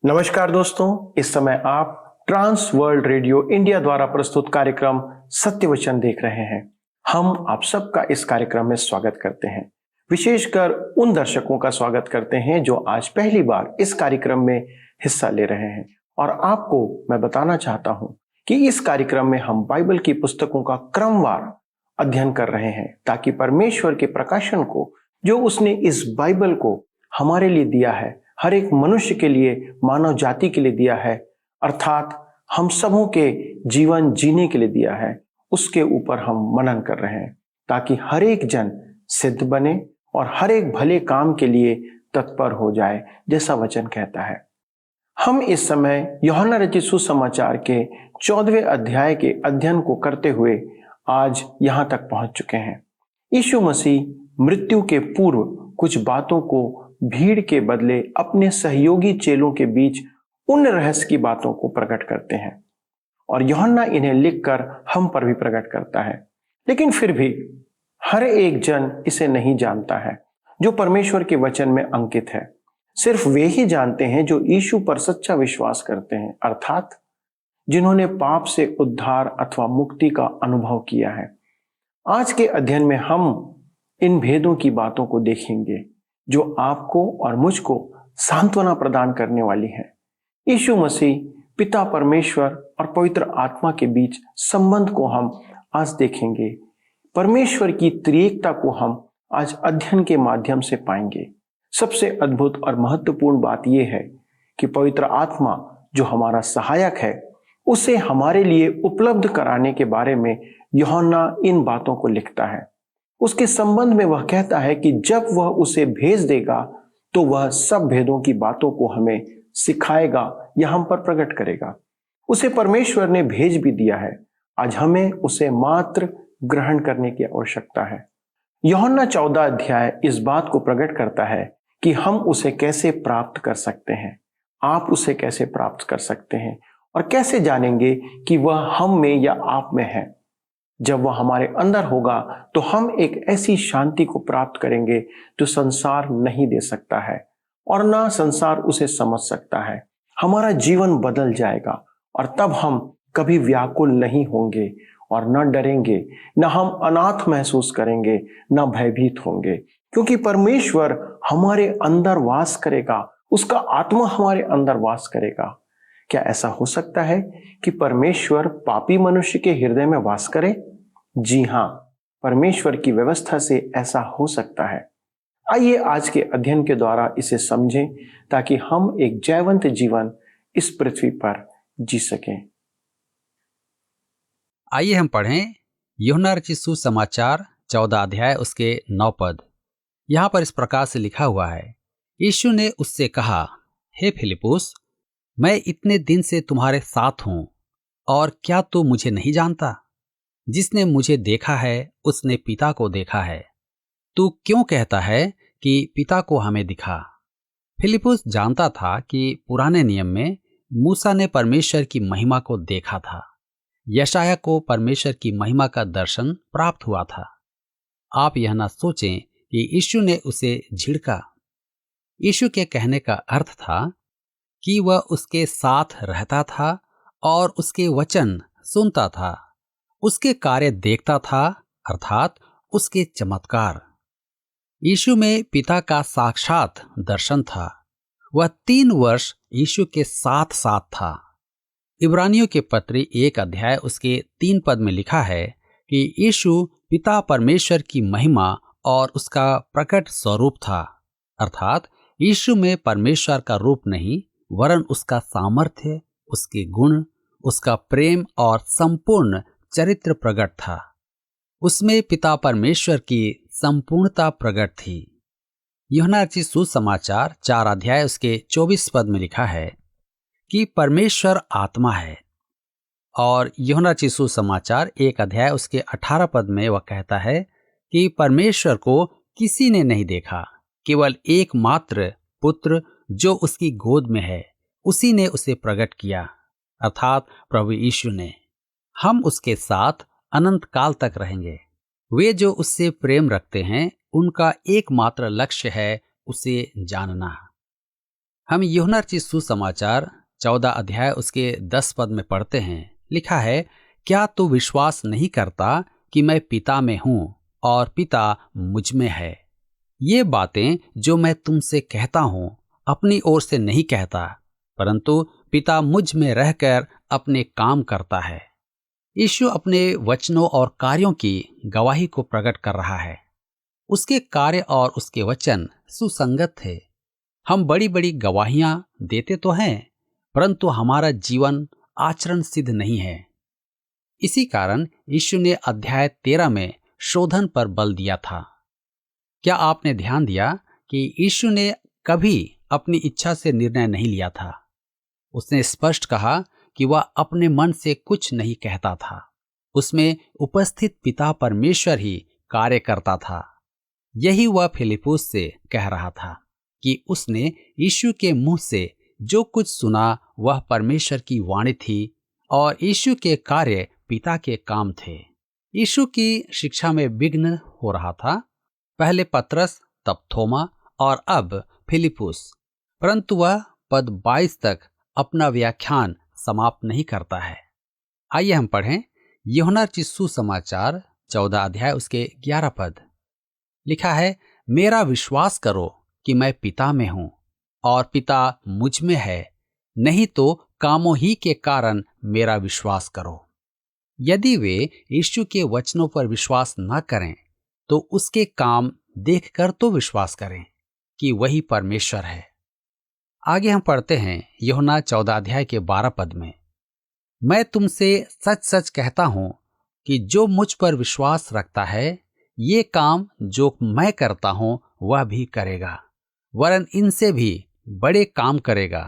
नमस्कार दोस्तों, इस समय आप ट्रांस वर्ल्ड रेडियो इंडिया द्वारा प्रस्तुत कार्यक्रम सत्य वचन देख रहे हैं। हम आप सबका इस कार्यक्रम में स्वागत करते हैं। विशेषकर उन दर्शकों का स्वागत करते हैं जो आज पहली बार इस कार्यक्रम में हिस्सा ले रहे हैं। और आपको मैं बताना चाहता हूं कि इस कार्यक्रम में हम बाइबल की पुस्तकों का क्रमवार अध्ययन कर रहे हैं, ताकि परमेश्वर के प्रकाशन को, जो उसने इस बाइबल को हमारे लिए दिया है, हर एक मनुष्य के लिए, मानव जाति के लिए दिया है, अर्थात हम सबों के जीवन जीने के लिए दिया है, उसके ऊपर हम मनन कर रहे हैं, ताकि हर एक जन सिद्ध बने और हर एक भले काम के लिए तत्पर हो जाए, जैसा वचन कहता है। हम इस समय यूहन्ना रचित सुसमाचार के 14वें अध्याय के अध्ययन को करते हुए आज यहां तक पहुंच चुके हैं। यीशु मसीह मृत्यु के पूर्व कुछ बातों को भीड़ के बदले अपने सहयोगी चेलों के बीच उन रहस्य की बातों को प्रकट करते हैं, और यूहन्ना इन्हें लिखकर हम पर भी प्रकट करता है। लेकिन फिर भी हर एक जन इसे नहीं जानता है जो परमेश्वर के वचन में अंकित है। सिर्फ वे ही जानते हैं जो यीशु पर सच्चा विश्वास करते हैं, अर्थात जिन्होंने पाप से उद्धार अथवा मुक्ति का अनुभव किया है। आज के अध्ययन में हम इन भेदों की बातों को देखेंगे जो आपको और मुझको सांत्वना प्रदान करने वाली है। यीशु मसीह, पिता परमेश्वर और पवित्र आत्मा के बीच संबंध को हम आज देखेंगे। परमेश्वर की त्रिएकता को हम आज अध्ययन के माध्यम से पाएंगे। सबसे अद्भुत और महत्वपूर्ण बात यह है कि पवित्र आत्मा जो हमारा सहायक है, उसे हमारे लिए उपलब्ध कराने के बारे में यूहन्ना इन बातों को लिखता है। उसके संबंध में वह कहता है कि जब वह उसे भेज देगा तो वह सब भेदों की बातों को हमें सिखाएगा या हम पर प्रकट करेगा। उसे परमेश्वर ने भेज भी दिया है। आज हमें उसे मात्र ग्रहण करने की आवश्यकता है। यूहन्ना 14 अध्याय इस बात को प्रकट करता है कि हम उसे कैसे प्राप्त कर सकते हैं। आप उसे कैसे प्राप्त कर सकते हैं और कैसे जानेंगे कि वह हम में या आप में है। जब वह हमारे अंदर होगा तो हम एक ऐसी शांति को प्राप्त करेंगे जो संसार नहीं दे सकता है और ना संसार उसे समझ सकता है। हमारा जीवन बदल जाएगा और तब हम कभी व्याकुल नहीं होंगे और न डरेंगे, न हम अनाथ महसूस करेंगे, न भयभीत होंगे, क्योंकि परमेश्वर हमारे अंदर वास करेगा, उसका आत्मा हमारे अंदर वास करेगा। क्या ऐसा हो सकता है कि परमेश्वर पापी मनुष्य के हृदय में वास करे? जी हां, परमेश्वर की व्यवस्था से ऐसा हो सकता है। आइए आज के अध्ययन के द्वारा इसे समझें, ताकि हम एक जयवंत जीवन इस पृथ्वी पर जी सकें। आइए हम पढ़ें यूहन्ना रचित सुसमाचार 14 अध्याय उसके 9 पद। यहाँ पर इस प्रकार से लिखा हुआ है, यीशु ने उससे कहा, हे फिलिप्पुस, मैं इतने दिन से तुम्हारे साथ हूं और क्या तू मुझे नहीं जानता? जिसने मुझे देखा है उसने पिता को देखा है। तू क्यों कहता है कि पिता को हमें दिखा? फिलिप्पुस जानता था कि पुराने नियम में मूसा ने परमेश्वर की महिमा को देखा था। यशायाह को परमेश्वर की महिमा का दर्शन प्राप्त हुआ था। आप यह ना सोचें कि यीशु ने उसे झिड़का। यीशु के कहने का अर्थ था कि वह उसके साथ रहता था और उसके वचन सुनता था, उसके कार्य देखता था, अर्थात उसके चमत्कार। यीशु में पिता का साक्षात दर्शन था। वह 3 वर्ष यीशु के साथ साथ था। इब्रानियों के पत्री 1 अध्याय उसके 3 पद में लिखा है कि यीशु पिता परमेश्वर की महिमा और उसका प्रकट स्वरूप था, अर्थात यीशु में परमेश्वर का रूप नहीं, वरन उसका सामर्थ्य, उसके गुण, उसका प्रेम और संपूर्ण चरित्र प्रकट था। उसमें पिता परमेश्वर की संपूर्णता प्रकट थी। यूहन्ना रचित सुसमाचार 4 अध्याय उसके 24 पद में लिखा है कि परमेश्वर आत्मा है, और यूहन्ना रचित सुसमाचार 1 अध्याय उसके 18 पद में वह कहता है कि परमेश्वर को किसी ने नहीं देखा, केवल एकमात्र पुत्र जो उसकी गोद में है, उसी ने उसे प्रकट किया, अर्थात प्रभु यीशु ने। हम उसके साथ अनंत काल तक रहेंगे। वे जो उससे प्रेम रखते हैं, उनका एकमात्र लक्ष्य है उसे जानना। हम यूहन्ना रचित सुसमाचार 14 अध्याय उसके 10 पद में पढ़ते हैं, लिखा है, क्या तू विश्वास नहीं करता कि मैं पिता में हूं और पिता मुझ में है? ये बातें जो मैं तुमसे कहता हूं अपनी ओर से नहीं कहता, परंतु पिता मुझ में रहकर अपने काम करता है। यीशु अपने वचनों और कार्यों की गवाही को प्रकट कर रहा है। उसके कार्य और उसके वचन सुसंगत थे। हम बड़ी बड़ी गवाहियां देते तो हैं, परंतु हमारा जीवन आचरण सिद्ध नहीं है। इसी कारण यीशु ने अध्याय 13 में शोधन पर बल दिया था। क्या आपने ध्यान दिया कि यीशु ने कभी अपनी इच्छा से निर्णय नहीं लिया था? उसने स्पष्ट कहा कि वह अपने मन से कुछ नहीं कहता था। उसमें उपस्थित पिता परमेश्वर ही कार्य करता था। यही वह फिलिप्पुस से कह रहा था कि उसने यीशु के मुंह से जो कुछ सुना वह परमेश्वर की वाणी थी और यीशु के कार्य पिता के काम थे। यीशु की शिक्षा में विघ्न हो रहा था। पहले पतरस, तब थोमा और अब फिलिप्पुस। परंतु वह पद 22 तक अपना व्याख्यान समाप्त नहीं करता है। आइए हम पढ़ें यूहन्ना रचित सुसमाचार 14 अध्याय उसके 11 पद। लिखा है, मेरा विश्वास करो कि मैं पिता में हूं और पिता मुझ में है, नहीं तो कामों ही के कारण मेरा विश्वास करो। यदि वे यीशु के वचनों पर विश्वास न करें तो उसके काम देखकर तो विश्वास करें कि वही परमेश्वर है। आगे हम पढ़ते हैं यूहन्ना 14 अध्याय के 12 पद में, मैं तुमसे सच सच कहता हूं कि जो मुझ पर विश्वास रखता है ये काम जो मैं करता हूं वह भी करेगा, वरन इनसे भी बड़े काम करेगा,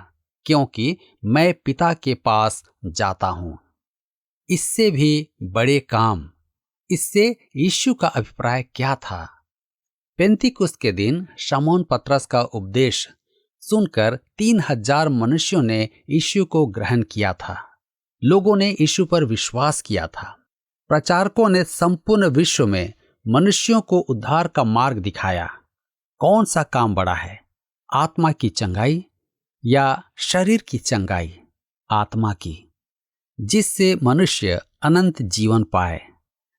क्योंकि मैं पिता के पास जाता हूं। इससे भी बड़े काम। इससे यीशु का अभिप्राय क्या था? पेंतीकुस्त के दिन शमौन पतरस का उपदेश सुनकर 3000 मनुष्यों ने यीशु को ग्रहण किया था। लोगों ने यीशु पर विश्वास किया था। प्रचारकों ने संपूर्ण विश्व में मनुष्यों को उद्धार का मार्ग दिखाया। कौन सा काम बड़ा है, आत्मा की चंगाई या शरीर की चंगाई? आत्मा की, जिससे मनुष्य अनंत जीवन पाए।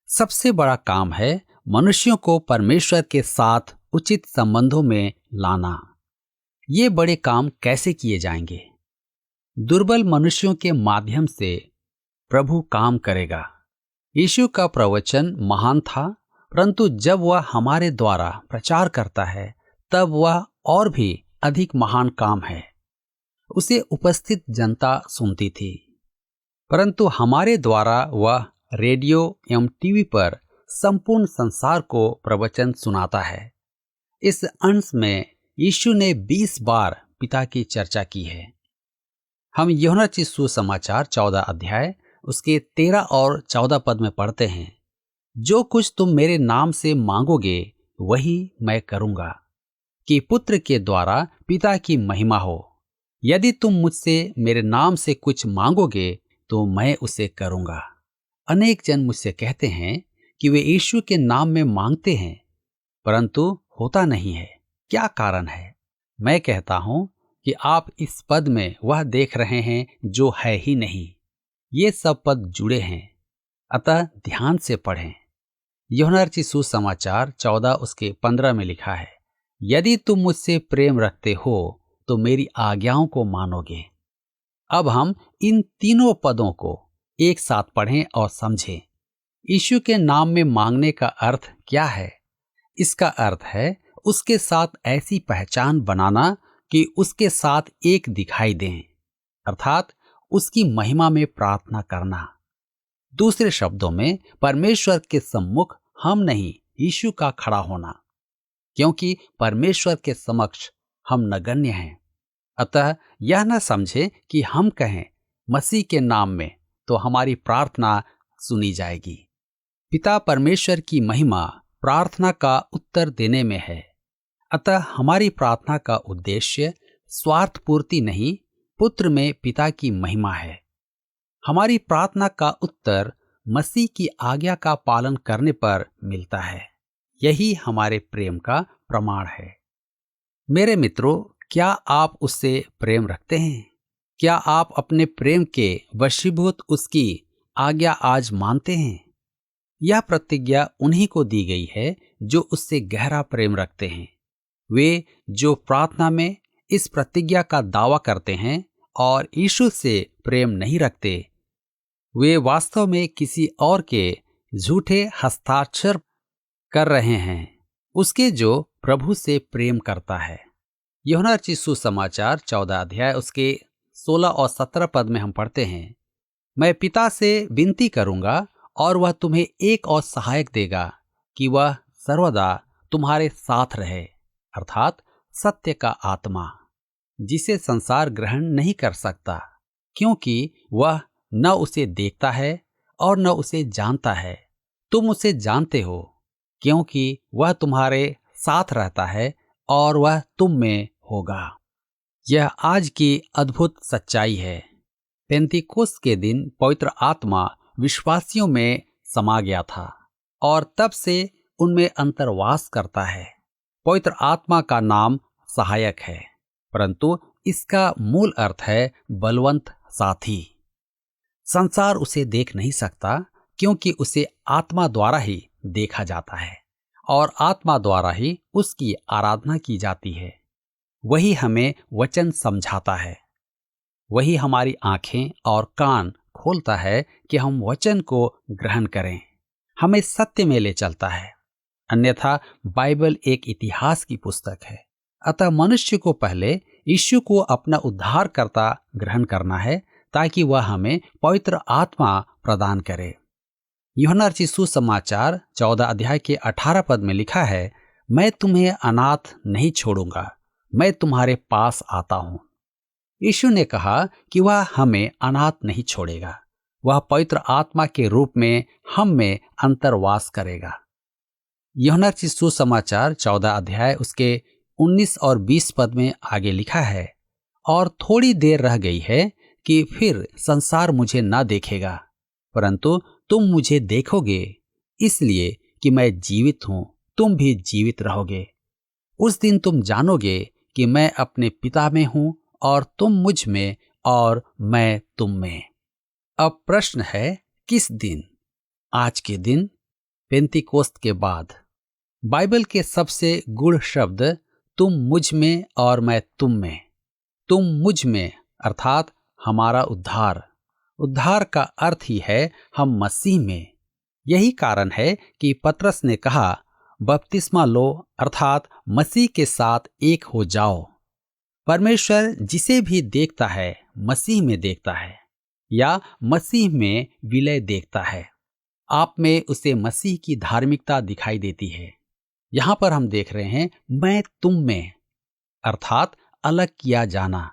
सबसे बड़ा काम है मनुष्यों को परमेश्वर के साथ उचित संबंधों में लाना। ये बड़े काम कैसे किए जाएंगे? दुर्बल मनुष्यों के माध्यम से प्रभु काम करेगा। यीशु का प्रवचन महान था, परंतु जब वह हमारे द्वारा प्रचार करता है तब वह और भी अधिक महान काम है। उसे उपस्थित जनता सुनती थी, परंतु हमारे द्वारा वह रेडियो एवं टीवी पर संपूर्ण संसार को प्रवचन सुनाता है। इस अंश में यीशु ने 20 बार पिता की चर्चा की है। हम यूहन्ना रचित सुसमाचार 14 अध्याय उसके 13 और 14 पद में पढ़ते हैं, जो कुछ तुम मेरे नाम से मांगोगे वही मैं करूंगा, कि पुत्र के द्वारा पिता की महिमा हो। यदि तुम मुझसे मेरे नाम से कुछ मांगोगे तो मैं उसे करूंगा। अनेक जन मुझसे कहते हैं कि वे यीशु के नाम में मांगते हैं, परंतु होता नहीं है। क्या कारण है? मैं कहता हूं कि आप इस पद में वह देख रहे हैं जो है ही नहीं। ये सब पद जुड़े हैं, अतः ध्यान से पढ़ें। यूहन्ना रचित सुसमाचार 14 उसके 15 में लिखा है, यदि तुम मुझसे प्रेम रखते हो तो मेरी आज्ञाओं को मानोगे। अब हम इन तीनों पदों को एक साथ पढ़ें और समझें। यीशु के नाम में मांगने का अर्थ क्या है? इसका अर्थ है उसके साथ ऐसी पहचान बनाना कि उसके साथ एक दिखाई दें, अर्थात उसकी महिमा में प्रार्थना करना। दूसरे शब्दों में परमेश्वर के सम्मुख हम नहीं यीशु का खड़ा होना, क्योंकि परमेश्वर के समक्ष हम नगण्य हैं। अतः यह न समझे कि हम कहें मसीह के नाम में तो हमारी प्रार्थना सुनी जाएगी। पिता परमेश्वर की महिमा प्रार्थना का उत्तर देने में है। अतः हमारी प्रार्थना का उद्देश्य स्वार्थ पूर्ति नहीं, पुत्र में पिता की महिमा है। हमारी प्रार्थना का उत्तर मसीह की आज्ञा का पालन करने पर मिलता है। यही हमारे प्रेम का प्रमाण है। मेरे मित्रों, क्या आप उससे प्रेम रखते हैं? क्या आप अपने प्रेम के वशीभूत उसकी आज्ञा आज मानते हैं? यह प्रतिज्ञा उन्हीं को दी गई है जो उससे गहरा प्रेम रखते हैं। वे जो प्रार्थना में इस प्रतिज्ञा का दावा करते हैं और यीशु से प्रेम नहीं रखते, वे वास्तव में किसी और के झूठे हस्ताक्षर कर रहे हैं, उसके जो प्रभु से प्रेम करता है। यूहन्ना रचित सुसमाचार 14 अध्याय उसके 16 और 17 पद में हम पढ़ते हैं, मैं पिता से विनती करूंगा और वह तुम्हें एक और सहायक देगा कि वह सर्वदा तुम्हारे साथ रहे, अर्थात सत्य का आत्मा, जिसे संसार ग्रहण नहीं कर सकता, क्योंकि वह न उसे देखता है और न उसे जानता है। तुम उसे जानते हो, क्योंकि वह तुम्हारे साथ रहता है और वह तुम में होगा। यह आज की अद्भुत सच्चाई है। पेंतीकोस्त के दिन पवित्र आत्मा विश्वासियों में समा गया था और तब से उनमें अंतर्वास करता है। पवित्र आत्मा का नाम सहायक है, परंतु इसका मूल अर्थ है बलवंत साथी। संसार उसे देख नहीं सकता, क्योंकि उसे आत्मा द्वारा ही देखा जाता है और आत्मा द्वारा ही उसकी आराधना की जाती है। वही हमें वचन समझाता है, वही हमारी आंखें और कान खोलता है कि हम वचन को ग्रहण करें, हमें सत्य में ले चलता है। अन्यथा बाइबल एक इतिहास की पुस्तक है। अतः मनुष्य को पहले यीशु को अपना उद्धारकर्ता ग्रहण करना है, ताकि वह हमें पवित्र आत्मा प्रदान करे। यूहन्ना रचित सुसमाचार 14 अध्याय के 18 पद में लिखा है, मैं तुम्हें अनाथ नहीं छोड़ूंगा, मैं तुम्हारे पास आता हूं। यीशु ने कहा कि वह हमें अनाथ नहीं छोड़ेगा, वह पवित्र आत्मा के रूप में हम में अंतर्वास करेगा। यूहन्ना रचित सुसमाचार 14 अध्याय उसके 19 और 20 पद में आगे लिखा है, और थोड़ी देर रह गई है कि फिर संसार मुझे ना देखेगा, परंतु तुम मुझे देखोगे, इसलिए कि मैं जीवित हूं, तुम भी जीवित रहोगे। उस दिन तुम जानोगे कि मैं अपने पिता में हूं और तुम मुझ में और मैं तुम में। अब प्रश्न है, किस दिन? आज के दिन, पेंतीकोस्त के बाद। बाइबल के सबसे गूढ़ शब्द तुम मुझ में और मैं तुम में। तुम मुझ में अर्थात हमारा उद्धार। उद्धार का अर्थ ही है हम मसीह में। यही कारण है कि पतरस ने कहा, बपतिस्मा लो अर्थात मसीह के साथ एक हो जाओ। परमेश्वर जिसे भी देखता है मसीह में देखता है, या मसीह में विलय देखता है। आप में उसे मसीह की धार्मिकता दिखाई देती है। यहां पर हम देख रहे हैं, मैं तुम में अर्थात अलग किया जाना।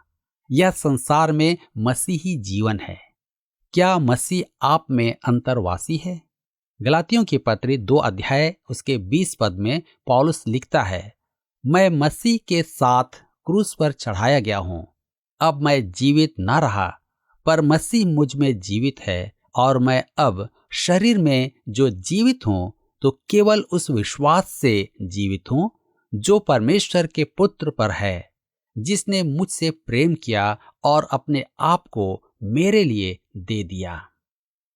यह संसार में मसीही जीवन है। क्या मसीह आप में अंतर्वासी है? गलातियों की पत्री 2 अध्याय उसके 20 पद में पौलुस लिखता है, मैं मसीह के साथ क्रूस पर चढ़ाया गया हूं। अब मैं जीवित ना रहा, पर मसीह मुझ में जीवित है, और मैं अब शरीर में जो जीवित हूं तो केवल उस विश्वास से जीवित हूं जो परमेश्वर के पुत्र पर है, जिसने मुझसे प्रेम किया और अपने आप को मेरे लिए दे दिया।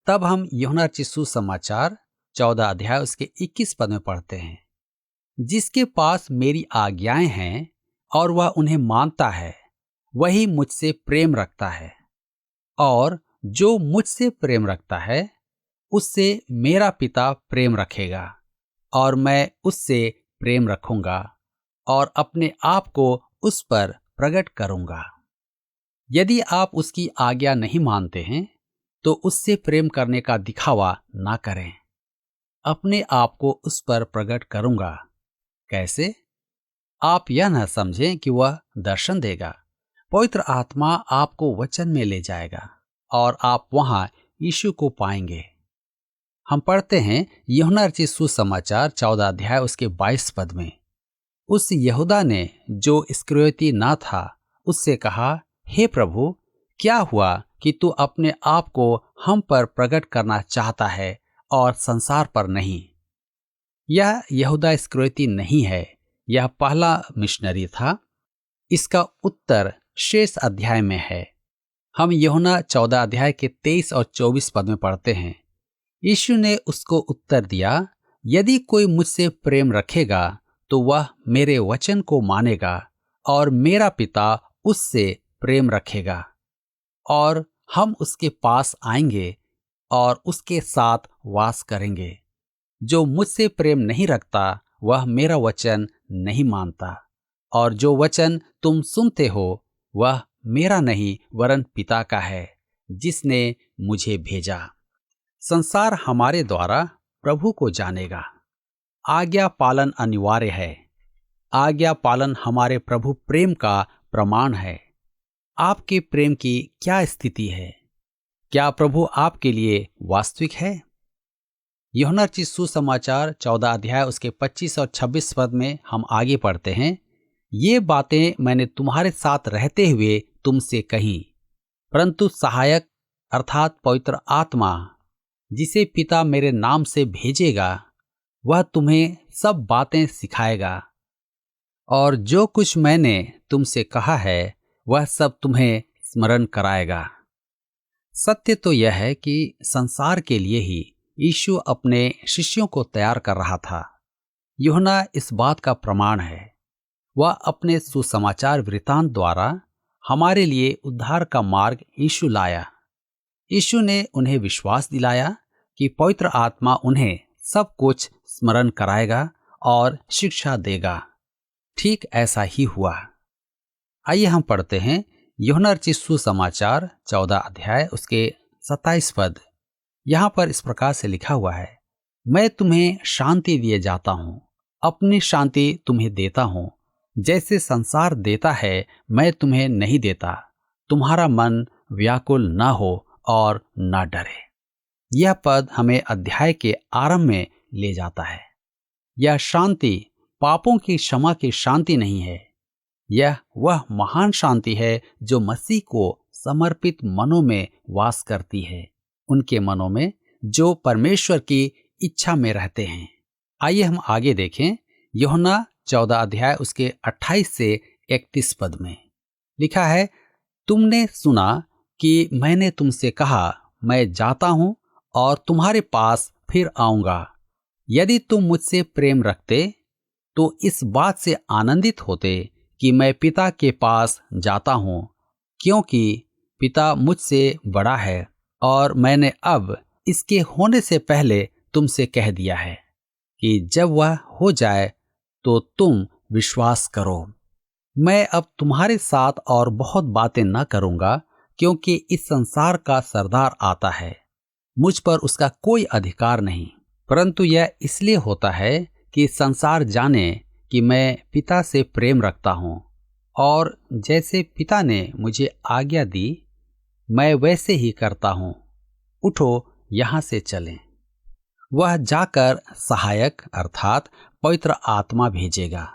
तब हम यूहन्ना रचित सुसमाचार 14 अध्याय उसके 21 पद में पढ़ते हैं, जिसके पास मेरी आज्ञाएं हैं और वह उन्हें मानता है, वही मुझसे प्रेम रखता है, और जो मुझसे प्रेम रखता है उससे मेरा पिता प्रेम रखेगा, और मैं उससे प्रेम रखूंगा और अपने आप को उस पर प्रकट करूंगा। यदि आप उसकी आज्ञा नहीं मानते हैं तो उससे प्रेम करने का दिखावा ना करें। अपने आप को उस पर प्रकट करूंगा। कैसे? आप यह न समझें कि वह दर्शन देगा। पवित्र आत्मा आपको वचन में ले जाएगा और आप वहां यीशु को पाएंगे। हम पढ़ते हैं यूहन्ना रचित सुसमाचार 14 अध्याय उसके 22 पद में, उस यहूदा ने जो इस्करियोती ना था उससे कहा, हे प्रभु, क्या हुआ कि तू अपने आप को हम पर प्रकट करना चाहता है और संसार पर नहीं? यह यहूदा इस्करियोती नहीं है, यह पहला मिशनरी था। इसका उत्तर शेष अध्याय में है। हम यूहन्ना 14 अध्याय के 23 और 24 पद में पढ़ते हैं। यीशु ने उसको उत्तर दिया, यदि कोई मुझसे प्रेम रखेगा तो वह मेरे वचन को मानेगा और मेरा पिता उससे प्रेम रखेगा और हम उसके पास आएंगे और उसके साथ वास करेंगे। जो मुझसे प्रेम नहीं रखता वह मेरा वचन नहीं मानता, और जो वचन तुम सुनते हो वह मेरा नहीं वरन पिता का है जिसने मुझे भेजा। संसार हमारे द्वारा प्रभु को जानेगा। आज्ञा पालन अनिवार्य है। आज्ञा पालन हमारे प्रभु प्रेम का प्रमाण है। आपके प्रेम की क्या स्थिति है? क्या प्रभु आपके लिए वास्तविक है? यूहन्ना रचित सुसमाचार 14 अध्याय उसके 25 और 26 पद में हम आगे पढ़ते हैं। ये बातें मैंने तुम्हारे साथ रहते हुए तुमसे कही, परंतु सहायक अर्थात पवित्र आत्मा जिसे पिता मेरे नाम से भेजेगा वह तुम्हें सब बातें सिखाएगा और जो कुछ मैंने तुमसे कहा है वह सब तुम्हें स्मरण कराएगा। सत्य तो यह है कि संसार के लिए ही यीशु अपने शिष्यों को तैयार कर रहा था। यूहन्ना इस बात का प्रमाण है। वह अपने सुसमाचार वृत्तांत द्वारा हमारे लिए उद्धार का मार्ग यीशु लाया। यीशु ने उन्हें विश्वास दिलाया कि पवित्र आत्मा उन्हें सब कुछ स्मरण कराएगा और शिक्षा देगा। ठीक ऐसा ही हुआ। आइए हम पढ़ते हैं यूहन्ना रचित सुसमाचार 14 अध्याय उसके 27 पद। यहां पर इस प्रकार से लिखा हुआ है, मैं तुम्हें शांति दिए जाता हूं, अपनी शांति तुम्हें देता हूं। जैसे संसार देता है मैं तुम्हें नहीं देता। तुम्हारा मन व्याकुल न हो और न डरे। यह पद हमें अध्याय के आरंभ में ले जाता है। यह शांति पापों की क्षमा की शांति नहीं है। यह वह महान शांति है जो मसीह को समर्पित मनों में वास करती है, उनके मनों में जो परमेश्वर की इच्छा में रहते हैं। आइए हम आगे देखें। यूहन्ना 14 अध्याय उसके 28 से 31 पद में लिखा है, तुमने सुना कि मैंने तुमसे कहा, मैं जाता हूं और तुम्हारे पास फिर आऊंगा। यदि तुम मुझसे प्रेम रखते तो इस बात से आनंदित होते कि मैं पिता के पास जाता हूं, क्योंकि पिता मुझसे बड़ा है और मैंने अब इसके होने से पहले तुमसे कह दिया है कि जब वह हो जाए तो तुम विश्वास करो। मैं अब तुम्हारे साथ और बहुत बातें न करूंगा, क्योंकि इस संसार का सरदार आता है, मुझ पर उसका कोई अधिकार नहीं, परंतु यह इसलिए होता है कि संसार जाने कि मैं पिता से प्रेम रखता हूं, और जैसे पिता ने मुझे आज्ञा दी मैं वैसे ही करता हूं। उठो, यहां से चलें। वह जाकर सहायक अर्थात पवित्र आत्मा भेजेगा।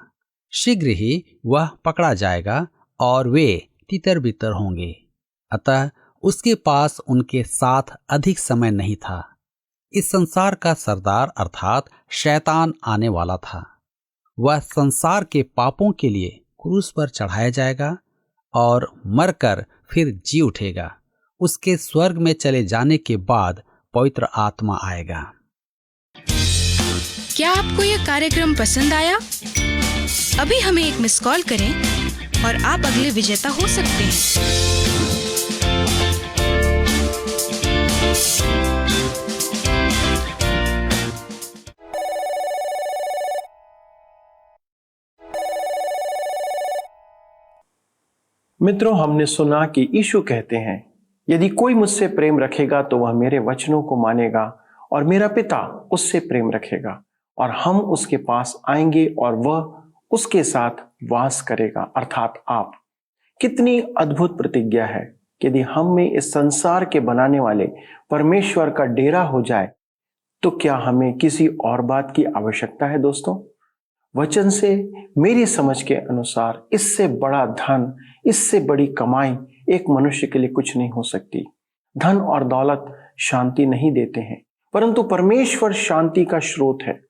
शीघ्र ही वह पकड़ा जाएगा और वे तितर बितर होंगे। अतः उसके पास उनके साथ अधिक समय नहीं था। इस संसार का सरदार अर्थात शैतान आने वाला था। वह संसार के पापों के लिए क्रूस पर चढ़ाया जाएगा और मरकर फिर जी उठेगा। उसके स्वर्ग में चले जाने के बाद पवित्र आत्मा आएगा। क्या आपको यह कार्यक्रम पसंद आया? अभी हमें एक मिस कॉल करें और आप अगले विजेता हो सकते हैं। मित्रों, हमने सुना कि यीशु कहते हैं, यदि कोई मुझसे प्रेम रखेगा तो वह मेरे वचनों को मानेगा और मेरा पिता उससे प्रेम रखेगा और हम उसके पास आएंगे और वह उसके साथ वास करेगा, अर्थात आप। कितनी अद्भुत प्रतिज्ञा है कि यदि हम में इस संसार के बनाने वाले परमेश्वर का डेरा हो जाए तो क्या हमें किसी और बात की आवश्यकता है? दोस्तों, वचन से मेरी समझ के अनुसार इससे बड़ा धन, इससे बड़ी कमाई एक मनुष्य के लिए कुछ नहीं हो सकती। धन और दौलत शांति नहीं देते हैं, परंतु परमेश्वर शांति का स्रोत है,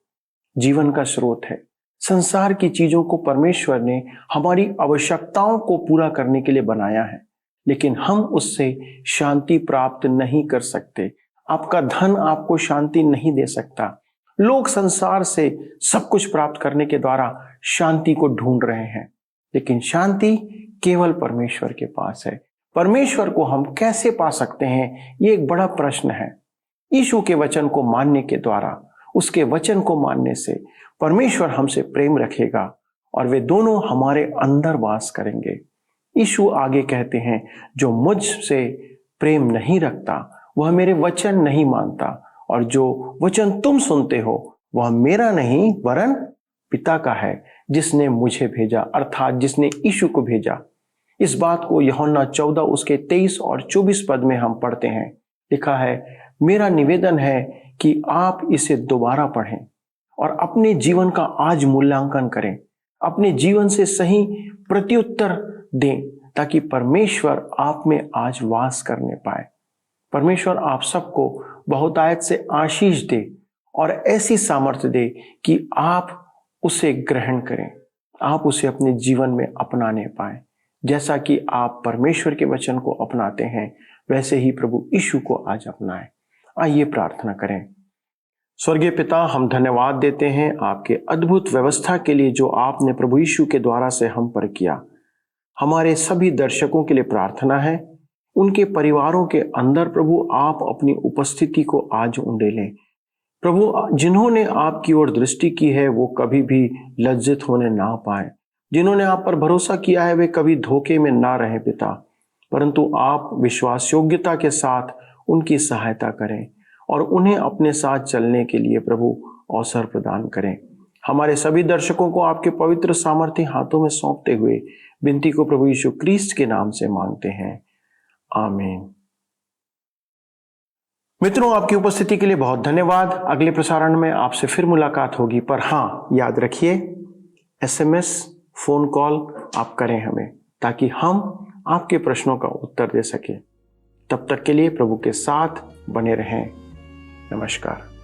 जीवन का स्रोत है। संसार की चीजों को परमेश्वर ने हमारी आवश्यकताओं को पूरा करने के लिए बनाया है, लेकिन हम उससे शांति प्राप्त नहीं कर सकते। आपका धन आपको शांति नहीं दे सकता। लोग संसार से सब कुछ प्राप्त करने के द्वारा शांति को ढूंढ रहे हैं, लेकिन शांति केवल परमेश्वर के पास है। परमेश्वर को हम कैसे पा सकते हैं, ये एक बड़ा प्रश्न है। यीशु के वचन को मानने के द्वारा, उसके वचन को मानने से परमेश्वर हमसे प्रेम रखेगा और वे दोनों हमारे अंदर वास करेंगे। यीशु आगे कहते हैं, जो मुझसे प्रेम नहीं रखता वह मेरे वचन नहीं मानता, और जो वचन तुम सुनते हो वह मेरा नहीं वरन पिता का है जिसने मुझे भेजा, अर्थात जिसने यीशु को भेजा। इस बात को यूहन्ना 14 उसके 23 और 24 पद में हम पढ़ते हैं। लिखा है, मेरा निवेदन है कि आप इसे दोबारा पढ़ें और अपने जीवन का आज मूल्यांकन करें, अपने जीवन से सही प्रत्युत्तर दें, ताकि परमेश्वर आप में आज वास करने पाए। परमेश्वर आप सबको बहुतायत से आशीष दे और ऐसी सामर्थ्य दे कि आप उसे ग्रहण करें, आप उसे अपने जीवन में अपनाने पाए। जैसा कि आप परमेश्वर के वचन को अपनाते हैं, वैसे ही प्रभु यीशु को आज अपनाएं। आइए प्रार्थना करें। स्वर्गीय पिता, हम धन्यवाद देते हैं आपके अद्भुत व्यवस्था के लिए जो आपने प्रभु यीशु के द्वारा से हम पर किया। हमारे सभी दर्शकों के लिए प्रार्थना है, उनके परिवारों के अंदर प्रभु आप अपनी उपस्थिति को आज उंडेलें। प्रभु, जिन्होंने आपकी ओर दृष्टि की है वो कभी भी लज्जित होने ना पाए। जिन्होंने आप पर भरोसा किया है वे कभी धोखे में ना रहे पिता, परंतु आप विश्वास योग्यता के साथ उनकी सहायता करें और उन्हें अपने साथ चलने के लिए प्रभु अवसर प्रदान करें। हमारे सभी दर्शकों को आपके पवित्र सामर्थ्य हाथों में सौंपते हुए विनती को प्रभु यीशु क्रिस्ट के नाम से मांगते हैं, आमीन। मित्रों, आपकी उपस्थिति के लिए बहुत धन्यवाद। अगले प्रसारण में आपसे फिर मुलाकात होगी, पर हाँ, याद रखिए SMS, फोन कॉल आप करें हमें, ताकि हम आपके प्रश्नों का उत्तर दे सके। तब तक के लिए प्रभु के साथ बने रहें। नमस्कार।